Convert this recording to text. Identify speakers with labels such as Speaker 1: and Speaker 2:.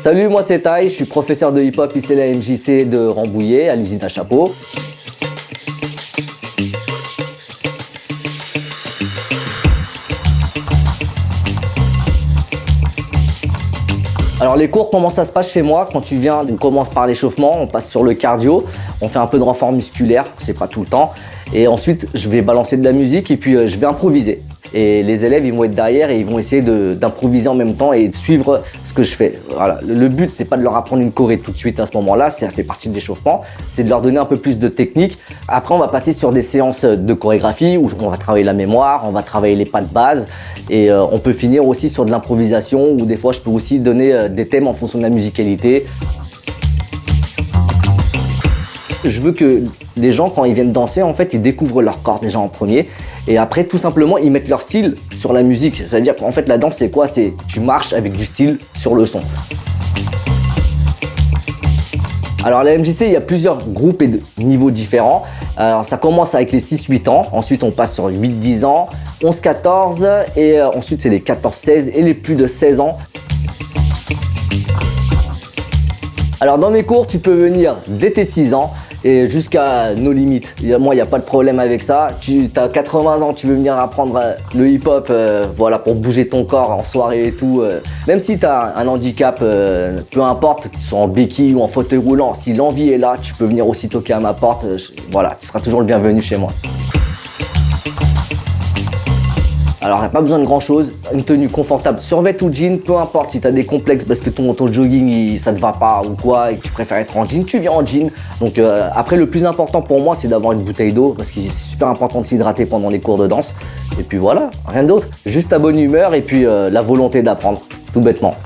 Speaker 1: Salut, moi c'est Tai, je suis professeur de hip-hop ici à la MJC de Rambouillet, à l'usine à chapeau. Alors les cours, comment ça se passe chez moi? Quand tu viens, on commence par l'échauffement, on passe sur le cardio, on fait un peu de renfort musculaire, c'est pas tout le temps. Et ensuite, je vais balancer de la musique et puis je vais improviser. Et les élèves, ils vont être derrière et ils vont essayer d'improviser en même temps et de suivre ce que je fais. Voilà. Le but, c'est pas de leur apprendre une choré tout de suite à ce moment-là, ça fait partie de l'échauffement, c'est de leur donner un peu plus de technique. Après, on va passer sur des séances de chorégraphie où on va travailler la mémoire, on va travailler les pas de base et on peut finir aussi sur de l'improvisation où des fois, je peux aussi donner des thèmes en fonction de la musicalité. Je veux que les gens, quand ils viennent danser, en fait, ils découvrent leur corps déjà en premier. Et après, tout simplement, ils mettent leur style sur la musique. C'est-à-dire qu'en fait, la danse, c'est quoi? C'est tu marches avec du style sur le son. Alors, à la MJC, il y a plusieurs groupes et de niveaux différents. Alors, ça commence avec les 6-8 ans. Ensuite, on passe sur 8-10 ans, 11-14. Et ensuite, c'est les 14-16 et les plus de 16 ans. Alors, dans mes cours, tu peux venir dès tes 6 ans. Et jusqu'à nos limites. Moi, il n'y a pas de problème avec ça. Tu as 80 ans, tu veux venir apprendre le hip-hop voilà, pour bouger ton corps en soirée et tout. Même si tu as un handicap, peu importe, que tu sois en béquille ou en fauteuil roulant, si l'envie est là, tu peux venir aussi toquer à ma porte. Voilà, tu seras toujours le bienvenu chez moi. Alors, il n'y a pas besoin de grand chose, une tenue confortable, survêt ou jean, peu importe si tu as des complexes parce que ton jogging ça te va pas ou quoi et que tu préfères être en jean, tu viens en jean. Donc après, le plus important pour moi, c'est d'avoir une bouteille d'eau parce que c'est super important de s'hydrater pendant les cours de danse. Et puis voilà, rien d'autre, juste ta bonne humeur et puis la volonté d'apprendre, tout bêtement.